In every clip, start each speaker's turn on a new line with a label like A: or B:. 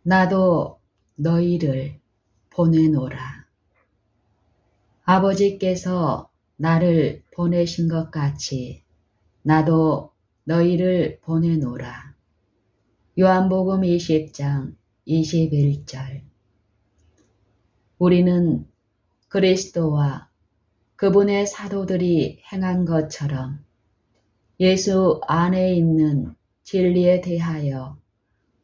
A: 나도 너희를 보내노라. 아버지께서 나를 보내신 것 같이 나도 너희를 보내노라. 요한복음 20장 21절. 우리는 그리스도와 그분의 사도들이 행한 것처럼 예수 안에 있는 진리에 대하여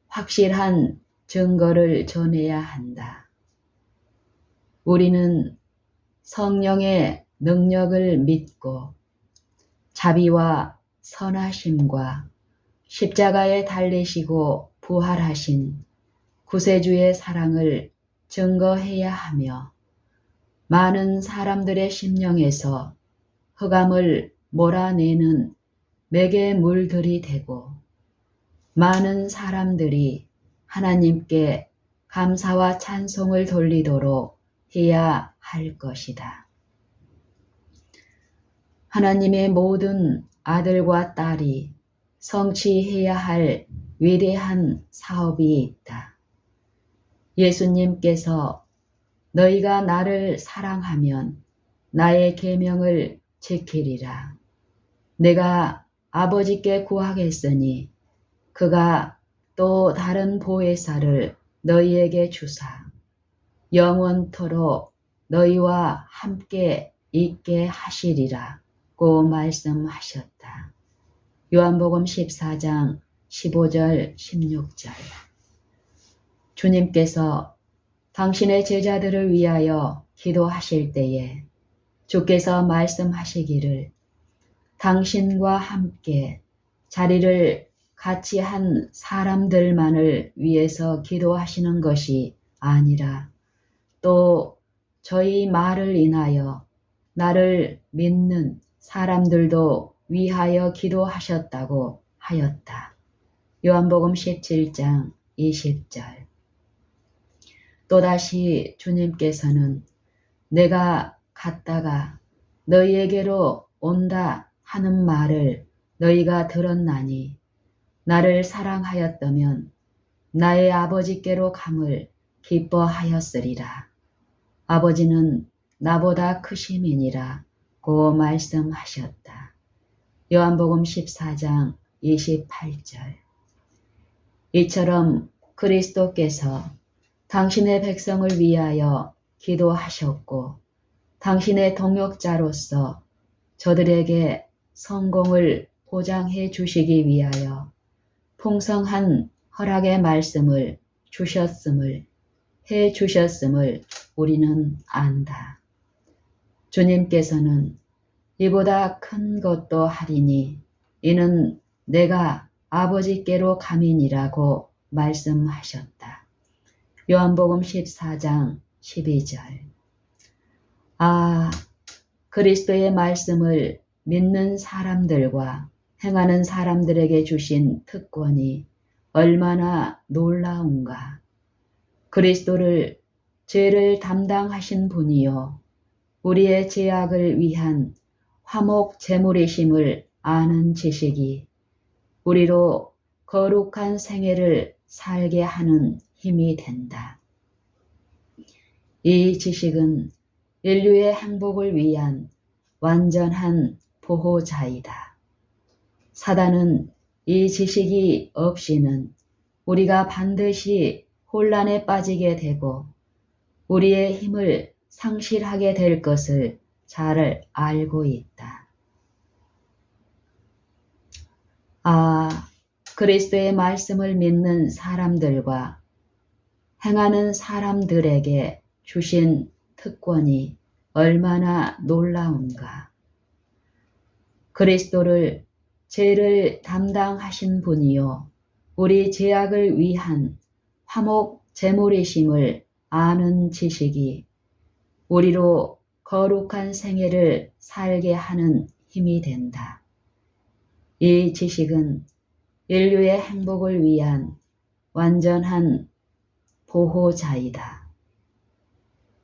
A: 확실한 증거를 전해야 한다. 우리는 성령의 능력을 믿고 자비와 선하심과 십자가에 달리시고 부활하신 구세주의 사랑을 증거해야 하며 많은 사람들의 심령에서 흑암을 몰아내는 매개물들이 되고 많은 사람들이 하나님께 감사와 찬송을 돌리도록 해야 할 것이다. 하나님의 모든 아들과 딸이 성취해야 할 위대한 사업이 있다. 예수님께서 너희가 나를 사랑하면 나의 계명을 지키리라. 내가 아버지께 구하겠으니 그가 또 다른 보혜사를 너희에게 주사 영원토록 너희와 함께 있게 하시리라고 말씀하셨다. 요한복음 14장 15절 16절. 주님께서 당신의 제자들을 위하여 기도하실 때에 주께서 말씀하시기를 당신과 함께 자리를 같이 한 사람들만을 위해서 기도하시는 것이 아니라 또 저희 말을 인하여 나를 믿는 사람들도 위하여 기도하셨다고 하였다. 요한복음 17장 20절. 또다시 주님께서는 내가 갔다가 너희에게로 온다 하는 말을 너희가 들었나니 나를 사랑하였다면 나의 아버지께로 감을 기뻐하였으리라. 아버지는 나보다 크심이니라고 말씀하셨다. 요한복음 14장 28절. 이처럼 그리스도께서 당신의 백성을 위하여 기도하셨고 당신의 동역자로서 저들에게 성공을 보장해 주시기 위하여 풍성한 허락의 말씀을 해 주셨음을 우리는 안다. 주님께서는 이보다 큰 것도 하리니 이는 내가 아버지께로 감이니라고 말씀하셨다. 요한복음 14장 12절. 그리스도의 말씀을 믿는 사람들과 행하는 사람들에게 주신 특권이 얼마나 놀라운가. 그리스도를 죄를 담당하신 분이요 우리의 죄악을 위한 화목 제물이심을 아는 지식이 우리로 거룩한 생애를 살게 하는 힘이 된다. 이 지식은 인류의 행복을 위한 완전한 보호자이다. 사단은 이 지식이 없이는 우리가 반드시 혼란에 빠지게 되고 우리의 힘을 상실하게 될 것을 잘 알고 있다. 그리스도의 말씀을 믿는 사람들과 행하는 사람들에게 주신 특권이 얼마나 놀라운가. 그리스도를 죄를 담당하신 분이요 우리 죄악을 위한 화목 제물이심을 아는 지식이 우리로 거룩한 생애를 살게 하는 힘이 된다. 이 지식은 인류의 행복을 위한 완전한 보호자이다.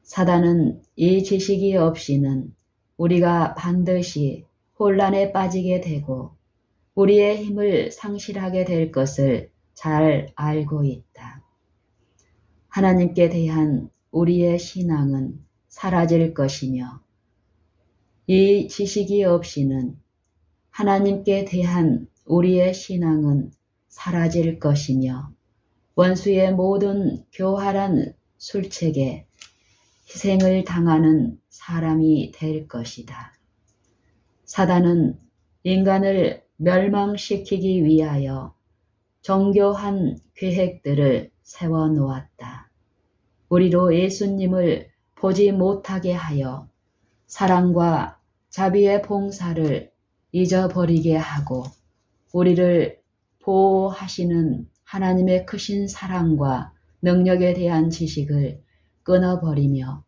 A: 사단은 이 지식이 없이는 우리가 반드시 혼란에 빠지게 되고 우리의 힘을 상실하게 될 것을 잘 알고 있다. 하나님께 대한 우리의 신앙은 사라질 것이며 이 지식이 없이는 하나님께 대한 우리의 신앙은 사라질 것이며 원수의 모든 교활한 술책에 희생을 당하는 사람이 될 것이다. 사단은 인간을 멸망시키기 위하여 정교한 계획들을 세워놓았다. 우리로 예수님을 보지 못하게 하여 사랑과 자비의 봉사를 잊어버리게 하고 우리를 보호하시는 하나님의 크신 사랑과 능력에 대한 지식을 끊어버리며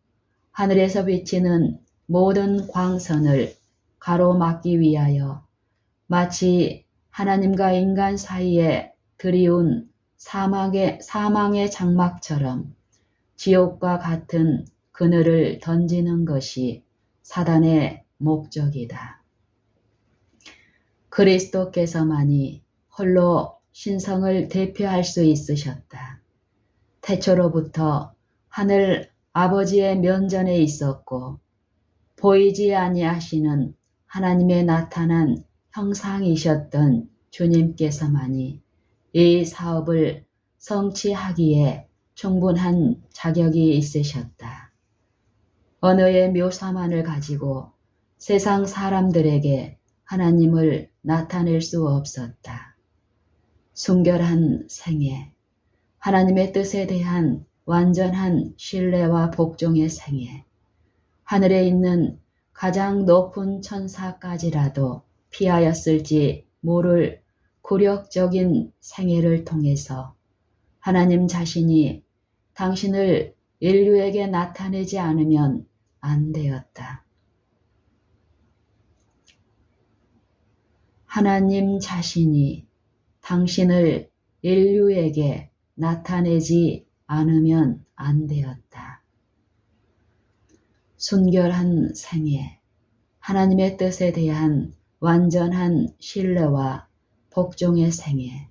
A: 하늘에서 비치는 모든 광선을 가로막기 위하여 마치 하나님과 인간 사이에 드리운 사망의 장막처럼 지옥과 같은 그늘을 던지는 것이 사단의 목적이다. 그리스도께서만이 홀로 신성을 대표할 수 있으셨다. 태초로부터 하늘 아버지의 면전에 있었고 보이지 아니하시는 하나님의 나타난 형상이셨던 주님께서만이 이 사업을 성취하기에 충분한 자격이 있으셨다. 언어의 묘사만을 가지고 세상 사람들에게 하나님을 나타낼 수 없었다. 순결한 생애, 하나님의 뜻에 대한 완전한 신뢰와 복종의 생애, 하늘에 있는 가장 높은 천사까지라도 피하였을지 모를 굴욕적인 생애를 통해서 하나님 자신이 당신을 인류에게 나타내지 않으면 안 되었다. 하나님 자신이 당신을 인류에게 나타내지 않으면 안 되었다. 순결한 생애, 하나님의 뜻에 대한 완전한 신뢰와 복종의 생애,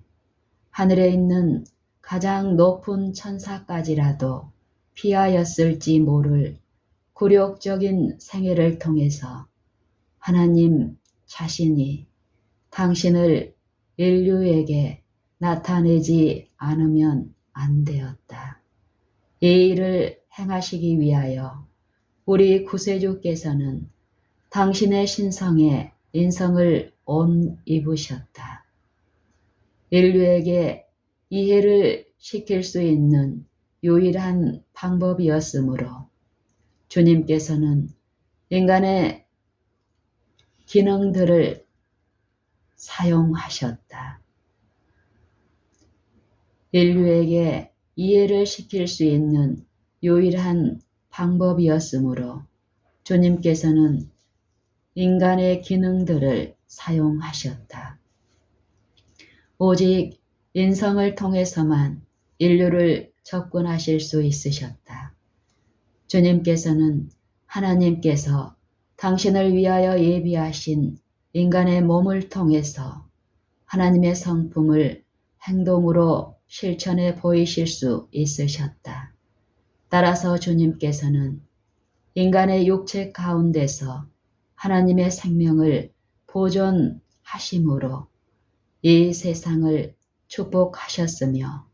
A: 하늘에 있는 가장 높은 천사까지라도 피하였을지 모를 굴욕적인 생애를 통해서 하나님 자신이 당신을 인류에게 나타내지 않으면 안 되었다. 이 일을 행하시기 위하여 우리 구세주께서는 당신의 신성에 인성을 온 입으셨다. 인류에게 이해를 시킬 수 있는 유일한 방법이었으므로 주님께서는 인간의 기능들을 사용하셨다. 인류에게 이해를 시킬 수 있는 유일한 방법이었으므로 주님께서는 인간의 기능들을 사용하셨다. 오직 인성을 통해서만 인류를 접근하실 수 있으셨다. 주님께서는 하나님께서 당신을 위하여 예비하신 인간의 몸을 통해서 하나님의 성품을 행동으로 실천해 보이실 수 있으셨다. 따라서 주님께서는 인간의 육체 가운데서 하나님의 생명을 보존하심으로 이 세상을 축복하셨으며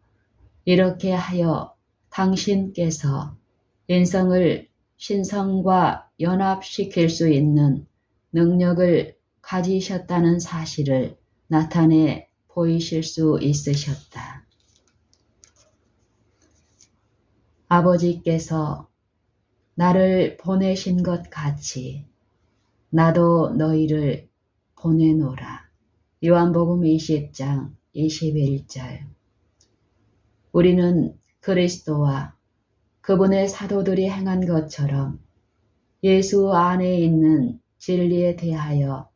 A: 이렇게 하여 당신께서 인성을 신성과 연합시킬 수 있는 능력을 가지셨다는 사실을 나타내 보이실 수 있으셨다. 아버지께서 나를 보내신 것 같이 나도 너희를 보내노라. 요한복음 20장 21절. 우리는 그리스도와 그분의 사도들이 행한 것처럼 예수 안에 있는 진리에 대하여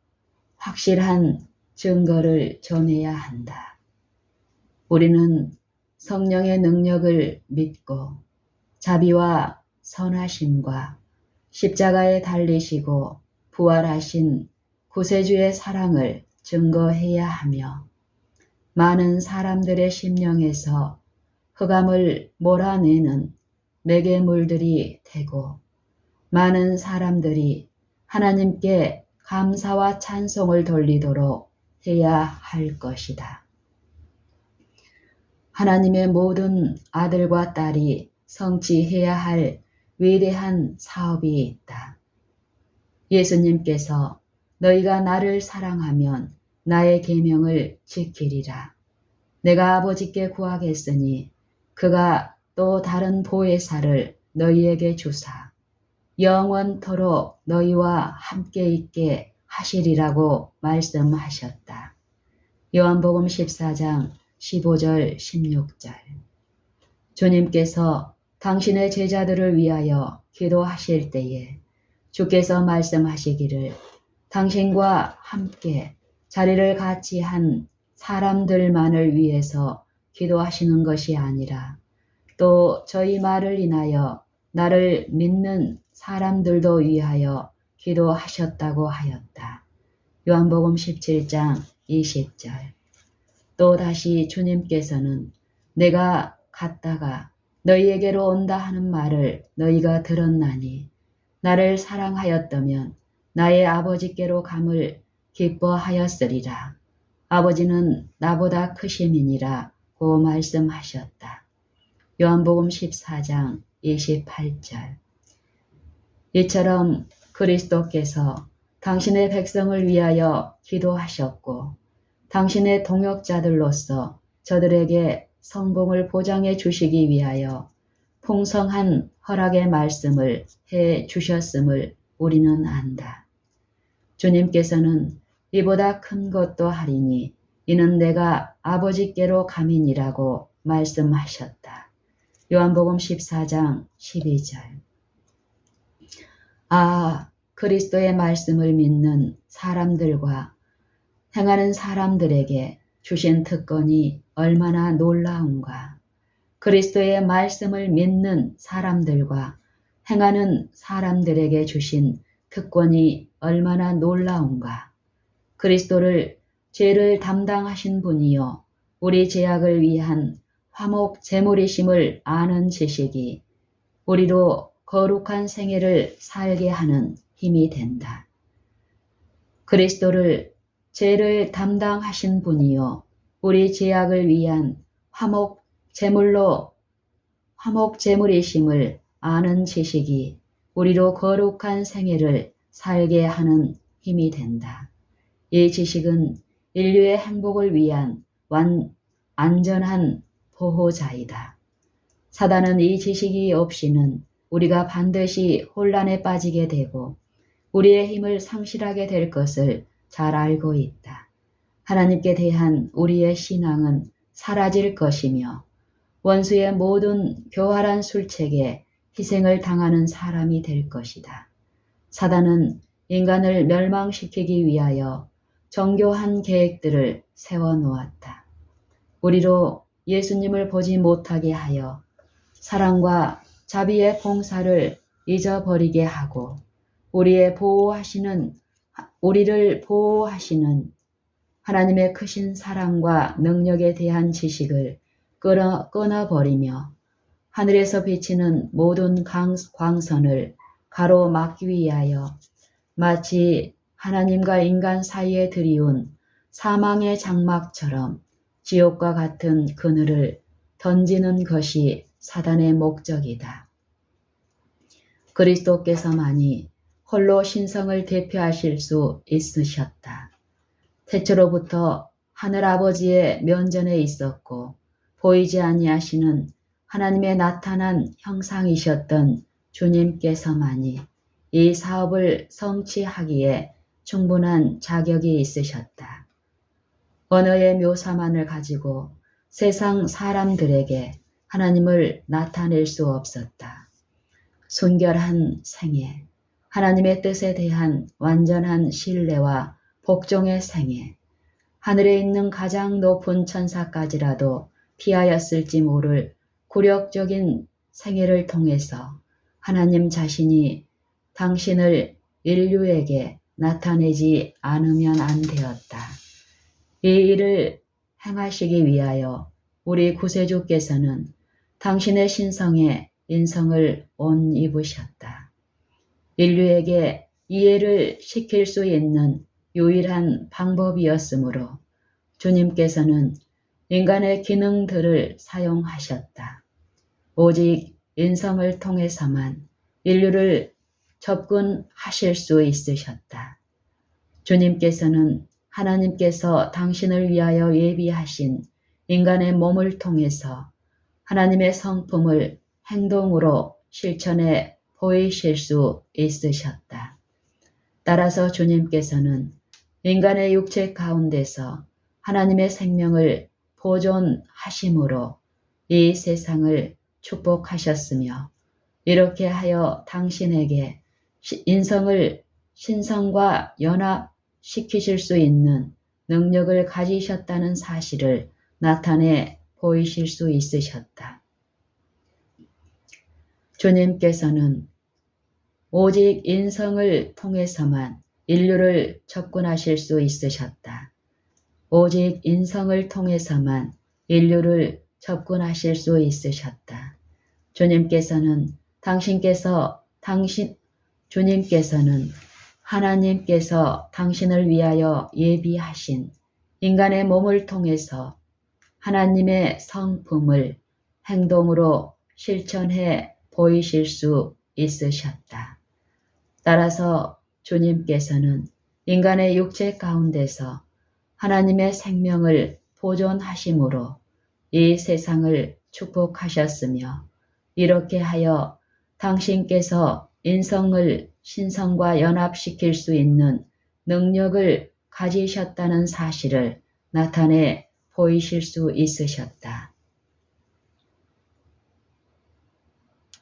A: 확실한 증거를 전해야 한다. 우리는 성령의 능력을 믿고 자비와 선하심과 십자가에 달리시고 부활하신 구세주의 사랑을 증거해야 하며 많은 사람들의 심령에서 흑암을 몰아내는 매개물들이 되고 많은 사람들이 하나님께 감사와 찬송을 돌리도록 해야 할 것이다. 하나님의 모든 아들과 딸이 성취해야 할 위대한 사업이 있다. 예수님께서 너희가 나를 사랑하면 나의 계명을 지키리라. 내가 아버지께 구하겠으니 그가 또 다른 보혜사를 너희에게 주사 영원토록 너희와 함께 있게 하시리라고 말씀하셨다. 요한복음 14장 15절 16절. 주님께서 당신의 제자들을 위하여 기도하실 때에 주께서 말씀하시기를 당신과 함께 자리를 같이 한 사람들만을 위해서 기도하시는 것이 아니라 또 저희 말을 인하여 나를 믿는 사람들도 위하여 기도하셨다고 하였다. 요한복음 17장 20절. 또 다시 주님께서는 내가 갔다가 너희에게로 온다 하는 말을 너희가 들었나니 나를 사랑하였다면 나의 아버지께로 감을 기뻐하였으리라. 아버지는 나보다 크심이니라고 말씀하셨다. 요한복음 14장 28절. 이처럼 그리스도께서 당신의 백성을 위하여 기도하셨고 당신의 동역자들로서 저들에게 성공을 보장해 주시기 위하여 풍성한 허락의 말씀을 해 주셨음을 우리는 안다. 주님께서는 이보다 큰 것도 하리니 이는 내가 아버지께로 감이니라고 말씀하셨다. 요한복음 14장 12절. 그리스도의 말씀을 믿는 사람들과 행하는 사람들에게 주신 특권이 얼마나 놀라운가. 그리스도의 말씀을 믿는 사람들과 행하는 사람들에게 주신 특권이 얼마나 놀라운가. 그리스도를 죄를 담당하신 분이요 우리 죄악을 위한 화목 제물이심을 아는 지식이 우리로 거룩한 생애를 살게 하는 힘이 된다. 그리스도를 죄를 담당하신 분이요 우리 죄악을 위한 화목 제물이심을 아는 지식이 우리로 거룩한 생애를 살게 하는 힘이 된다. 이 지식은 인류의 행복을 위한 안전한 보호자이다. 사단은 이 지식이 없이는 우리가 반드시 혼란에 빠지게 되고 우리의 힘을 상실하게 될 것을 잘 알고 있다. 하나님께 대한 우리의 신앙은 사라질 것이며 원수의 모든 교활한 술책에 희생을 당하는 사람이 될 것이다. 사단은 인간을 멸망시키기 위하여 정교한 계획들을 세워놓았다. 우리로 예수님을 보지 못하게 하여 사랑과 자비의 봉사를 잊어버리게 하고 우리를 보호하시는 하나님의 크신 사랑과 능력에 대한 지식을 끊어버리며 하늘에서 비치는 모든 광선을 가로막기 위하여 마치 하나님과 인간 사이에 들이운 사망의 장막처럼 지옥과 같은 그늘을 던지는 것이 사단의 목적이다. 그리스도께서만이 홀로 신성을 대표하실 수 있으셨다. 태초로부터 하늘아버지의 면전에 있었고 보이지 아니하시는 하나님의 나타난 형상이셨던 주님께서만이 이 사업을 성취하기에 충분한 자격이 있으셨다. 언어의 묘사만을 가지고 세상 사람들에게 하나님을 나타낼 수 없었다. 순결한 생애, 하나님의 뜻에 대한 완전한 신뢰와 복종의 생애, 하늘에 있는 가장 높은 천사까지라도 피하였을지 모를 굴욕적인 생애를 통해서 하나님 자신이 당신을 인류에게 나타내지 않으면 안 되었다. 이 일을 행하시기 위하여 우리 구세주께서는 당신의 신성에 인성을 온 입으셨다. 인류에게 이해를 시킬 수 있는 유일한 방법이었으므로 주님께서는 인간의 기능들을 사용하셨다. 오직 인성을 통해서만 인류를 접근하실 수 있으셨다. 주님께서는 하나님께서 당신을 위하여 예비하신 인간의 몸을 통해서 하나님의 성품을 행동으로 실천해 보이실 수 있으셨다. 따라서 주님께서는 인간의 육체 가운데서 하나님의 생명을 보존하심으로 이 세상을 축복하셨으며 이렇게 하여 당신에게 인성을 신성과 연합시키실 수 있는 능력을 가지셨다는 사실을 나타내 보이실 수 있으셨다. 주님께서는 오직 인성을 통해서만 인류를 접근하실 수 있으셨다. 오직 인성을 통해서만 인류를 접근하실 수 있으셨다. 주님께서는 하나님께서 당신을 위하여 예비하신 인간의 몸을 통해서 하나님의 성품을 행동으로 실천해 보이실 수 있으셨다. 따라서 주님께서는 인간의 육체 가운데서 하나님의 생명을 보존하심으로 이 세상을 축복하셨으며 이렇게 하여 당신께서 인성을 신성과 연합시킬 수 있는 능력을 가지셨다는 사실을 나타내 보이실 수 있으셨다.